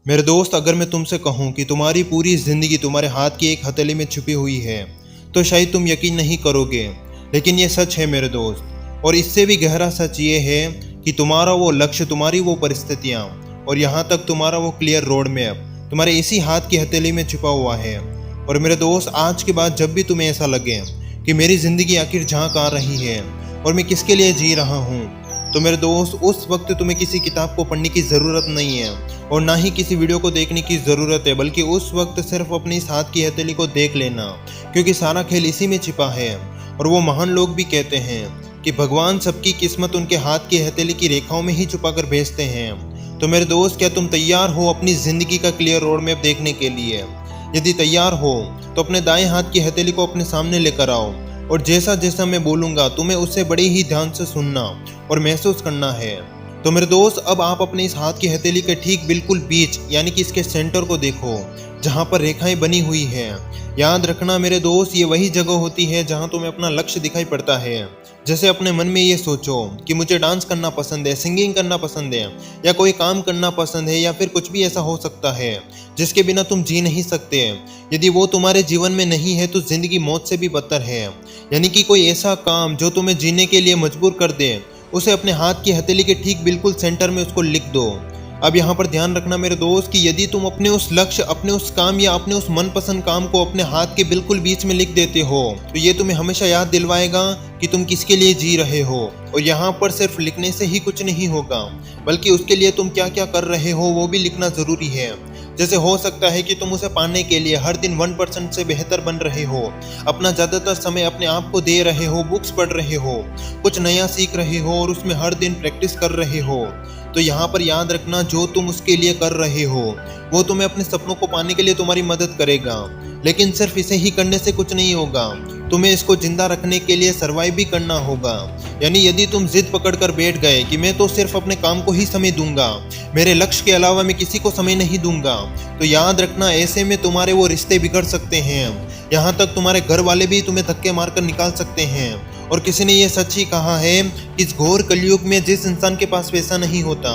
मेरे दोस्त, अगर मैं तुमसे कहूँ कि तुम्हारी पूरी ज़िंदगी तुम्हारे हाथ की एक हथेली में छुपी हुई है, तो शायद तुम यकीन नहीं करोगे। लेकिन ये सच है मेरे दोस्त। और इससे भी गहरा सच ये है कि तुम्हारा वो लक्ष्य, तुम्हारी वो परिस्थितियाँ और यहाँ तक तुम्हारा वो क्लियर रोड मैप तुम्हारे इसी हाथ की हथेली में छुपा हुआ है। और मेरे दोस्त, आज के बाद जब भी तुम्हें ऐसा लगे कि मेरी ज़िंदगी आखिर जहाँ कहाँ रही है और मैं किसके लिए जी रहा हूँ, तो मेरे दोस्त, उस वक्त तुम्हें किसी किताब को पढ़ने की ज़रूरत नहीं है और ना ही किसी वीडियो को देखने की ज़रूरत है, बल्कि उस वक्त सिर्फ अपनी इस हाथ की हथेली को देख लेना, क्योंकि सारा खेल इसी में छिपा है। और वो महान लोग भी कहते हैं कि भगवान सबकी किस्मत उनके हाथ की हथेली की रेखाओं में ही छुपा कर भेजते हैं। तो मेरे दोस्त, क्या तुम तैयार हो अपनी ज़िंदगी का क्लियर रोड मैप देखने के लिए? यदि तैयार हो तो अपने दाएं हाथ की हथेली को अपने सामने लेकर आओ और जैसा जैसा मैं बोलूँगा तुम्हें उससे बड़े ही ध्यान से सुनना और महसूस करना है। तो मेरे दोस्त, अब आप अपने इस हाथ की हथेली के ठीक बिल्कुल बीच यानी कि इसके सेंटर को देखो, जहाँ पर रेखाएं बनी हुई हैं। याद रखना मेरे दोस्त, ये वही जगह होती है जहाँ तुम्हें अपना लक्ष्य दिखाई पड़ता है। जैसे अपने मन में ये सोचो कि मुझे डांस करना पसंद है, सिंगिंग करना पसंद है, या कोई काम करना पसंद है, या फिर कुछ भी ऐसा हो सकता है जिसके बिना तुम जी नहीं सकते। यदि वो तुम्हारे जीवन में नहीं है तो जिंदगी मौत से भी बदतर है। यानी कि कोई ऐसा काम जो तुम्हें जीने के लिए मजबूर कर दे, उसे अपने हाथ की हथेली के ठीक बिल्कुल सेंटर में उसको लिख दो। अब यहाँ पर ध्यान रखना मेरे दोस्त कि यदि तुम अपने उस लक्ष्य, अपने उस काम या अपने उस मनपसंद काम को अपने हाथ के बिल्कुल बीच में लिख देते हो, तो ये तुम्हें हमेशा याद दिलवाएगा कि तुम किसके लिए जी रहे हो। और यहाँ पर सिर्फ लिखने से ही कुछ नहीं होगा, बल्कि उसके लिए तुम क्या क्या कर रहे हो वो भी लिखना ज़रूरी है। जैसे हो सकता है कि तुम उसे पाने के लिए हर दिन 1% से बेहतर बन रहे हो, अपना ज़्यादातर समय अपने आप को दे रहे हो, बुक्स पढ़ रहे हो, कुछ नया सीख रहे हो और उसमें हर दिन प्रैक्टिस कर रहे हो। तो यहाँ पर याद रखना, जो तुम उसके लिए कर रहे हो वो तुम्हें अपने सपनों को पाने के लिए तुम्हारी मदद करेगा। लेकिन सिर्फ इसे ही करने से कुछ नहीं होगा, तुम्हें इसको जिंदा रखने के लिए सर्वाइव भी करना होगा। यानी यदि तुम जिद पकड़ कर बैठ गए कि मैं तो सिर्फ अपने काम को ही समय दूंगा, मेरे लक्ष्य के अलावा मैं किसी को समय नहीं दूंगा, तो याद रखना ऐसे में तुम्हारे वो रिश्ते बिगड़ सकते हैं। यहाँ तक तुम्हारे घर वाले भी तुम्हें धक्के मारकर निकाल सकते हैं। और किसी ने ये सच ही कहा है कि इस घोर कलयुग में जिस इंसान के पास पैसा नहीं होता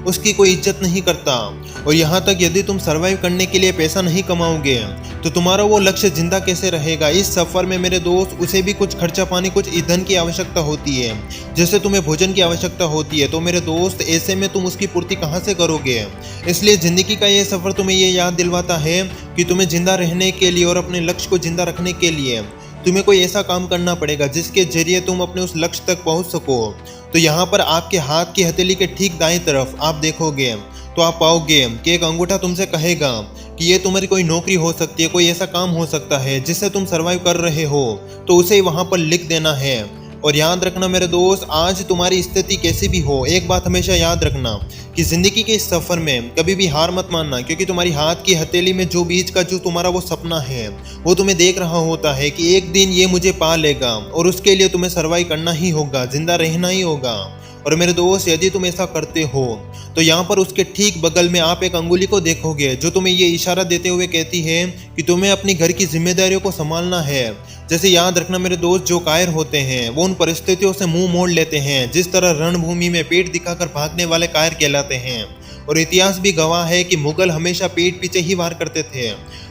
उसकी कोई इज्जत नहीं करता। और यहाँ तक यदि तुम सर्वाइव करने के लिए पैसा नहीं कमाओगे तो तुम्हारा वो लक्ष्य जिंदा कैसे रहेगा? इस सफर में मेरे दोस्त, उसे भी कुछ खर्चा पानी, कुछ ईंधन की आवश्यकता होती है, जैसे तुम्हें भोजन की आवश्यकता होती है। तो मेरे दोस्त, ऐसे में तुम उसकी पूर्ति कहाँ से करोगे? इसलिए जिंदगी का ये सफर तुम्हें ये याद दिलवाता है कि तुम्हें जिंदा रहने के लिए और अपने लक्ष्य को जिंदा रखने के लिए तुम्हें कोई ऐसा काम करना पड़ेगा जिसके जरिए तुम अपने उस लक्ष्य तक पहुंच सको। तो यहाँ पर आपके हाथ की हथेली के ठीक दाएं तरफ आप देखोगे तो आप पाओगे कि एक अंगूठा तुमसे कहेगा कि ये तुम्हारी कोई नौकरी हो सकती है, कोई ऐसा काम हो सकता है जिससे तुम सर्वाइव कर रहे हो, तो उसे वहाँ पर लिख देना है। और याद रखना मेरे दोस्त, आज तुम्हारी स्थिति कैसी भी हो, एक बात हमेशा याद रखना कि जिंदगी के इस सफर में कभी भी हार मत मानना, क्योंकि तुम्हारी हाथ की हथेली में जो बीच का जो तुम्हारा वो सपना है वो तुम्हें देख रहा होता है कि एक दिन ये मुझे पा लेगा, और उसके लिए तुम्हें सर्वाइव करना ही होगा, जिंदा रहना ही होगा। और मेरे दोस्त, यदि तुम ऐसा करते हो तो यहाँ पर उसके ठीक बगल में आप एक अंगुली को देखोगे जो तुम्हें ये इशारा देते हुए कहती है कि तुम्हें अपनी घर की जिम्मेदारियों को संभालना है। जैसे याद रखना मेरे दोस्त, जो कायर होते हैं वो उन परिस्थितियों से मुंह मोड़ लेते हैं जिस तरह रणभूमि में पेट दिखाकर भागने वाले कायर कहलाते हैं। और इतिहास भी गवाह है कि मुगल हमेशा पीठ पीछे ही वार करते थे,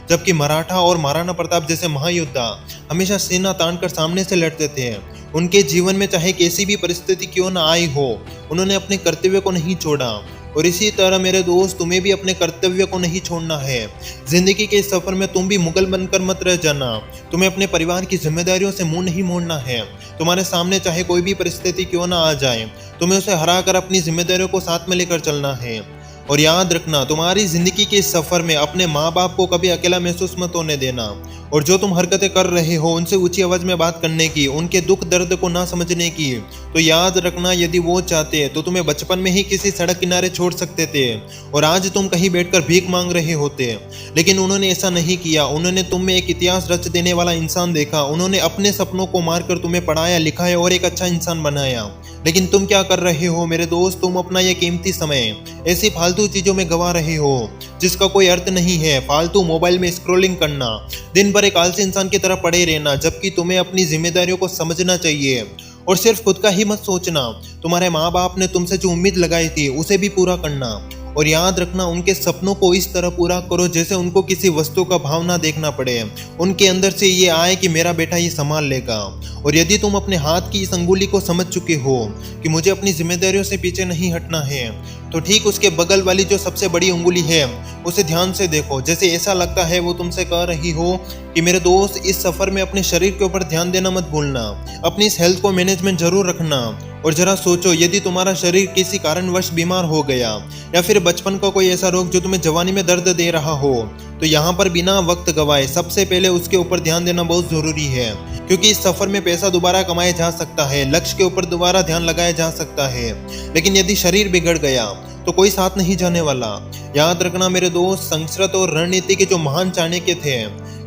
जबकि मराठा और महाराणा प्रताप जैसे महायोद्धा हमेशा सीना तानकर सामने से लड़ते थे। उनके जीवन में चाहे कैसी भी परिस्थिति क्यों न आई हो, उन्होंने अपने कर्तव्य को नहीं छोड़ा। और इसी तरह मेरे दोस्त, तुम्हें भी अपने कर्तव्य को नहीं छोड़ना है। जिंदगी के इस सफर में तुम भी मुगल बनकर मत रह जाना। तुम्हें अपने परिवार की जिम्मेदारियों से मुंह नहीं मोड़ना है। तुम्हारे सामने चाहे कोई भी परिस्थिति क्यों ना आ जाए, तुम्हें उसे हरा कर अपनी जिम्मेदारियों को साथ में लेकर चलना है। और याद रखना, तुम्हारी जिंदगी के इस सफर में अपने माँ बाप को कभी अकेला महसूस मत होने देना। और जो तुम हरकतें कर रहे हो उनसे ऊंची आवाज में बात करने की, उनके दुख दर्द को ना समझने की, तो याद रखना यदि वो चाहते तो तुम्हें बचपन में ही किसी सड़क किनारे छोड़ सकते थे और आज तुम कहीं बैठकर भीख मांग रहे होते। लेकिन उन्होंने ऐसा नहीं किया। उन्होंने तुम में एक इतिहास रच देने वाला इंसान देखा। उन्होंने अपने सपनों को मारकर तुम्हें पढ़ाया, लिखाया और एक अच्छा इंसान बनाया। लेकिन तुम क्या कर रहे हो मेरे दोस्त? तुम अपना ये कीमती समय ऐसी फालतू चीजों में गवा रहे हो जिसका कोई अर्थ नहीं है। फालतू मोबाइल में स्क्रॉलिंग करना, दिन भर एक आलसी इंसान की तरह पड़े रहना, जबकि तुम्हें अपनी जिम्मेदारियों को समझना चाहिए। और सिर्फ खुद का ही मत सोचना, तुम्हारे माँ बाप ने तुमसे जो उम्मीद लगाई थी उसे भी पूरा करना। और याद रखना, उनके सपनों को इस तरह पूरा करो जैसे उनको किसी वस्तु का भाव ना देखना पड़े। उनके अंदर से ये आए कि मेरा बेटा ये संभाल लेगा। और यदि तुम अपने हाथ की इस अंगुली को समझ चुके हो कि मुझे अपनी जिम्मेदारियों से पीछे नहीं हटना है, तो ठीक उसके बगल वाली जो सबसे बड़ी अंगुली है उसे ध्यान से देखो, जैसे ऐसा लगता है वो तुमसे कह रही हो कि मेरे दोस्त, इस सफर में अपने शरीर के ऊपर ध्यान देना मत भूलना, अपनी इस हेल्थ को मैनेजमेंट जरूर रखना। और जरा सोचो, यदि तुम्हारा शरीर किसी कारणवश बीमार हो गया या फिर बचपन का कोई ऐसा रोग जो तुम्हें जवानी में दर्द दे रहा हो, तो यहाँ पर बिना वक्त गवाए सबसे पहले उसके ऊपर ध्यान देना बहुत जरूरी है, क्योंकि इस सफर में पैसा दोबारा कमाया जा सकता है, लक्ष्य के ऊपर दोबारा ध्यान लगाया जा सकता है, लेकिन यदि शरीर बिगड़ गया तो कोई साथ नहीं जाने वाला। याद रखना मेरे दोस्त, संस्कृत और रणनीति के जो महान चाणक्य थे,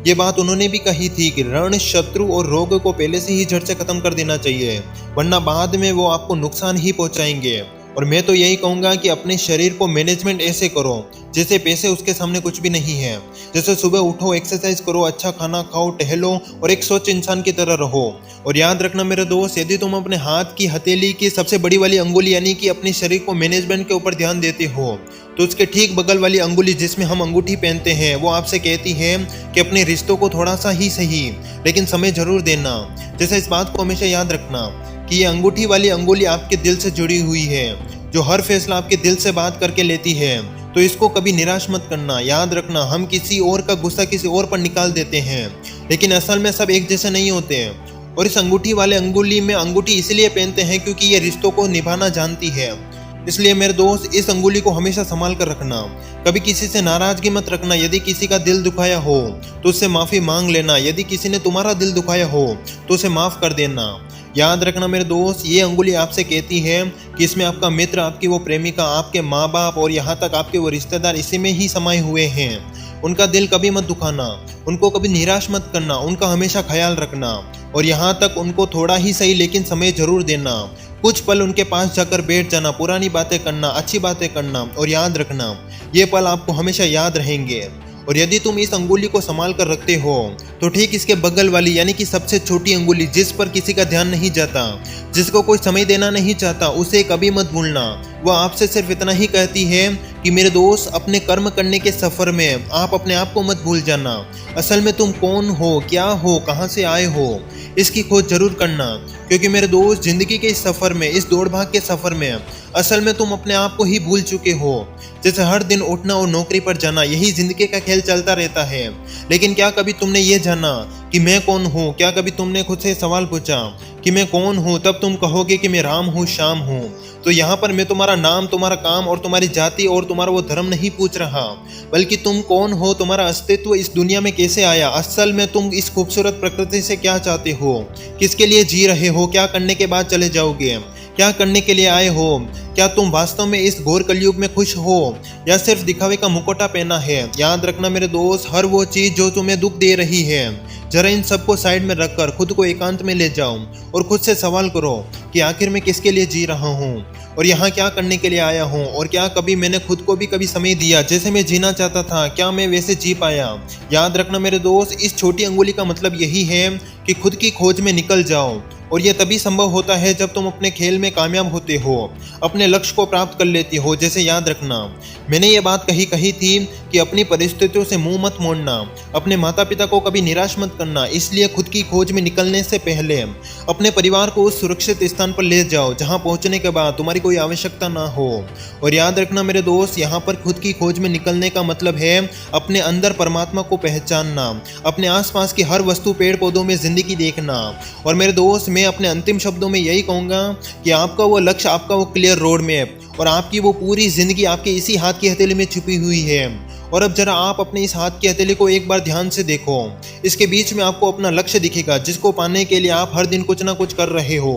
ये बात उन्होंने भी कही थी कि रण, शत्रु और रोग को पहले से ही जड़ से खत्म कर देना चाहिए, वरना बाद में वो आपको नुकसान ही पहुंचाएंगे। और मैं तो यही कहूंगा कि अपने शरीर को मैनेजमेंट ऐसे करो जैसे पैसे उसके सामने कुछ भी नहीं है। जैसे सुबह उठो, एक्सरसाइज करो, अच्छा खाना खाओ, टहलो और एक स्वच्छ इंसान की तरह रहो। और याद रखना मेरे दोस्त, यदि तुम अपने हाथ की हथेली की सबसे बड़ी वाली अंगुली यानी कि अपने शरीर को मैनेजमेंट के ऊपर ध्यान देते हो, तो उसके ठीक बगल वाली अंगुली जिसमें हम अंगूठी पहनते हैं, वो आपसे कहती है कि अपने रिश्तों को थोड़ा सा ही सही लेकिन समय जरूर देना। जैसे इस बात को हमेशा याद रखना कि ये अंगूठी वाली अंगुली आपके दिल से जुड़ी हुई है, जो हर फैसला आपके दिल से बात करके लेती है, तो इसको कभी निराश मत करना। याद रखना, हम किसी और का गुस्सा किसी और पर निकाल देते हैं, लेकिन असल में सब एक जैसे नहीं होते हैं। और इस अंगूठी वाले अंगुली में अंगूठी इसलिए पहनते हैं क्योंकि ये रिश्तों को निभाना जानती है। इसलिए मेरे दोस्त, इस अंगुली को हमेशा संभाल कर रखना, कभी किसी से नाराजगी मत रखना। यदि किसी का दिल दुखाया हो तो उससे माफी मांग लेना, यदि किसी ने तुम्हारा दिल दुखाया हो तो उसे माफ कर देना। याद रखना मेरे दोस्त, ये अंगुली आपसे कहती है कि इसमें आपका मित्र, आपकी वो प्रेमिका, आपके माँ बाप और यहाँ तक आपके वो रिश्तेदार इसी में ही समाये हुए हैं। उनका दिल कभी मत दुखाना, उनको कभी निराश मत करना, उनका हमेशा ख्याल रखना। और यहाँ तक उनको थोड़ा ही सही लेकिन समय जरूर देना। कुछ पल उनके पास जाकर बैठ जाना, पुरानी बातें करना, अच्छी बातें करना। और याद रखना, ये पल आपको हमेशा याद रहेंगे। और यदि तुम इस अंगुली को संभाल कर रखते हो तो ठीक इसके बगल वाली यानी कि सबसे छोटी अंगुली जिस पर किसी का ध्यान नहीं जाता, जिसको कोई समय देना नहीं चाहता, उसे कभी मत भूलना। वह आपसे सिर्फ इतना ही कहती है कि मेरे दोस्त, अपने कर्म करने के सफर में आप अपने आप को मत भूल जाना। असल में तुम कौन हो, क्या हो, कहाँ से आए हो, इसकी खोज जरूर करना। क्योंकि मेरे दोस्त, जिंदगी के इस सफर में, इस दौड़ भाग के सफर में असल में तुम अपने आप को ही भूल चुके हो। जैसे हर दिन उठना और नौकरी पर जाना, यही जिंदगी का खेल चलता रहता है। लेकिन क्या कभी तुमने ये जाना कि मैं कौन हूँ? क्या कभी तुमने खुद से सवाल पूछा कि मैं कौन हूँ? तब तुम कहोगे कि मैं राम हूँ, श्याम हूँ। तो यहाँ पर मैं तुम्हारा नाम, तुम्हारा काम और तुम्हारी जाति और तुम्हारा वो धर्म नहीं पूछ रहा, बल्कि तुम कौन हो, तुम्हारा अस्तित्व इस दुनिया में कैसे आया, असल में तुम इस खूबसूरत प्रकृति से क्या चाहते हो, किसके लिए जी रहे हो, क्या करने के बाद चले जाओगे, क्या करने के लिए आए हो, क्या तुम वास्तव में इस घोर कलयुग में खुश हो या सिर्फ दिखावे का मुखौटा पहना है। याद रखना मेरे दोस्त, हर वो चीज जो तुम्हें दुख दे रही है, जरा इन सबको साइड में रखकर खुद को एकांत में ले जाओ और खुद से सवाल करो कि आखिर मैं किसके लिए जी रहा हूँ और यहाँ क्या करने के लिए आया हूँ, और क्या कभी मैंने खुद को भी कभी समय दिया जैसे मैं जीना चाहता था, क्या मैं वैसे जी पाया। याद रखना मेरे दोस्त, इस छोटी अंगुली का मतलब यही है कि खुद की खोज में निकल जाओ। और यह तभी संभव होता है जब तुम अपने खेल में कामयाब होते हो, अपने लक्ष्य को प्राप्त कर लेते हो। जैसे याद रखना, मैंने ये बात कही थी कि अपनी परिस्थितियों से मुंह मत मोड़ना, अपने माता पिता को कभी निराश मत करना। इसलिए खुद की खोज में निकलने से पहले अपने परिवार को उस सुरक्षित स्थान पर ले जाओ जहां पहुंचने के बाद तुम्हारी कोई आवश्यकता ना हो। और याद रखना मेरे दोस्त, यहाँ पर खुद की खोज में निकलने का मतलब है अपने अंदर परमात्मा को पहचानना, अपने आसपास की हर वस्तु, पेड़ पौधों में जिंदगी देखना। और मेरे दोस्त, मैं अपने अंतिम शब्दों में यही कहूँगा कि आपका वो लक्ष्य, आपका वो क्लियर रोड मैप और आपकी वो पूरी जिंदगी आपके इसी हाथ की हथेली में छुपी हुई है। और अब जरा आप अपने इस हाथ की हथेली को एक बार ध्यान से देखो। इसके बीच में आपको अपना लक्ष्य दिखेगा जिसको पाने के लिए आप हर दिन कुछ ना कुछ कर रहे हो।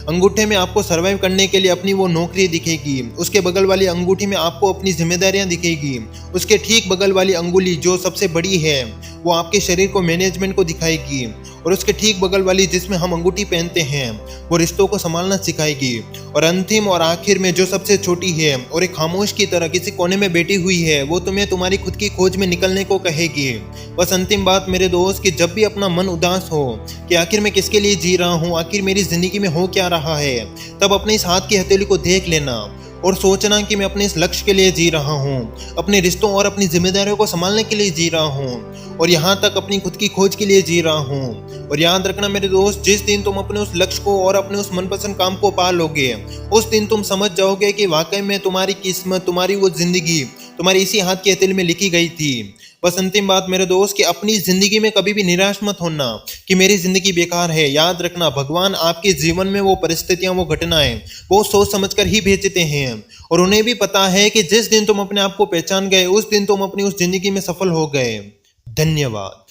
अंगूठे में आपको सर्वाइव करने के लिए अपनी वो नौकरी दिखेगी, उसके बगल वाली अंगूठी में आपको अपनी जिम्मेदारियां दिखेगी, उसके ठीक बगल वाली अंगुली जो सबसे बड़ी है वो आपके शरीर को, मैनेजमेंट को दिखाएगी, और उसके ठीक बगल वाली जिसमें हम अंगूठी पहनते हैं वो रिश्तों को संभालना सिखाएगी। और अंतिम और आखिर में जो सबसे छोटी है और एक खामोश की तरह किसी कोने में बैठी हुई है, वो तुम्हें तुम्हारी खुद की खोज में निकलने को कहेगी। बस अंतिम बात मेरे दोस्त, कि जब भी अपना मन उदास हो कि आखिर मैं किसके लिए जी रहा हूँ, आखिर मेरी जिंदगी में हो क्या रहा है, तब अपने इस हाथ की हथेली को देख लेना और सोचना कि मैं अपने इस लक्ष्य के लिए जी रहा हूँ, अपने रिश्तों और अपनी जिम्मेदारियों को संभालने के लिए जी रहा हूँ और यहाँ तक अपनी खुद की खोज के लिए जी रहा हूँ। और याद रखना मेरे दोस्त, जिस दिन तुम अपने उस लक्ष्य को और अपने उस मनपसंद काम को पा लोगे, उस दिन तुम समझ जाओगे कि वाकई में तुम्हारी किस्मत, तुम्हारी वो जिंदगी तुम्हारी इसी हाथ के हथेली में लिखी गई थी। बस अंतिम बात मेरे दोस्त, कि अपनी जिंदगी में कभी भी निराश मत होना कि मेरी जिंदगी बेकार है। याद रखना, भगवान आपके जीवन में वो परिस्थितियां, वो घटनाएं, वो सोच समझकर ही भेजते हैं और उन्हें भी पता है कि जिस दिन तुम अपने आप को पहचान गए, उस दिन तुम अपनी उस जिंदगी में सफल हो गए। धन्यवाद।